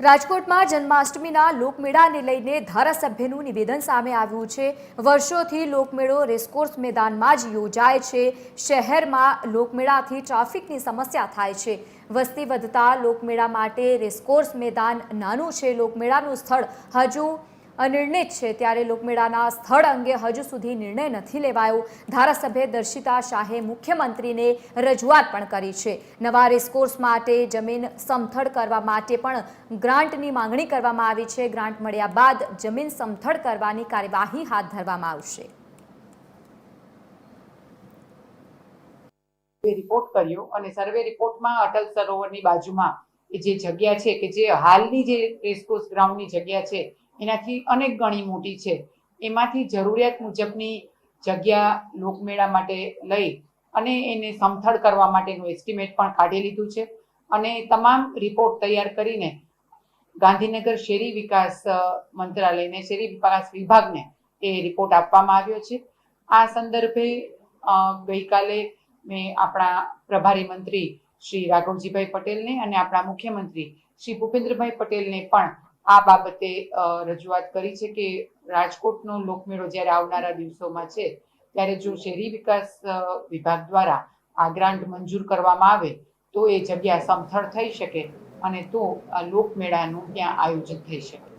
રાજકોટમાં જન્માષ્ટમીના લોકમેળાને લઈને ધારાસભ્યનું નિવેદન સામે આવ્યું છે। વર્ષોથી લોકમેળો રેસકોર્સ મેદાનમાં જ યોજાય છે। શહેરમાં લોકમેળાથી ટ્રાફિકની સમસ્યા થાય છે। વસ્તી વધતા લોકમેળા માટે રેસકોર્સ મેદાન નાનું છે। લોકમેળાનું સ્થળ હજુ અનિર્ણિત છે, ત્યારે લોકમેળાના સ્થળ અંગે હજુ સુધી નિર્ણય નથી લેવાયો। ધારાસભ્ય દર્શિતા શાહે મુખ્યમંત્રીને રજૂઆત પણ કરી છે। નવા રેસકોર્સ માટે જમીન સમથળ કરવા માટે પણ ગ્રાન્ટની માંગણી કરવામાં આવી છે। ગ્રાન્ટ મળ્યા બાદ જમીન સમથળ કરવાની કાર્યવાહી હાથ ધરવામાં આવશે। રિપોર્ટ કર્યો અને સર્વે રિપોર્ટમાં અટલ સરોવરની બાજુમાં જે જગ્યા છે કે જે હાલની જે રેસકોર્સ ગ્રાઉન્ડની જગ્યા છે એનાથી અનેક ગણી મોટી છે, એમાંથી જરૂરિયાત મુજબની જગ્યા લોકમેળા માટે લઈ અને એને સમથળ કરવા માટેનું એસ્ટિમેટ પણ કાઢી લીધું છે અને તમામ રિપોર્ટ તૈયાર કરીને ગાંધીનગર શહેરી વિકાસ મંત્રાલયને, શહેરી વિકાસ વિભાગને એ રિપોર્ટ આપવામાં આવ્યો છે। આ સંદર્ભે ગઈકાલે મેં આપણા પ્રભારી મંત્રી શ્રી રાઘવજીભાઈ પટેલને અને આપણા મુખ્યમંત્રી શ્રી ભૂપેન્દ્રભાઈ પટેલને પણ આ બાબતે રજૂઆત કરી છે કે રાજકોટનો લોકમેળો જ્યારે આવનારા દિવસોમાં છે ત્યારે જો શહેરી વિકાસ વિભાગ દ્વારા આ ગ્રાન્ટ મંજૂર કરવામાં આવે તો એ જગ્યા સમથળ થઈ શકે અને તો આ લોકમેળાનું ત્યાં આયોજન થઈ શકે।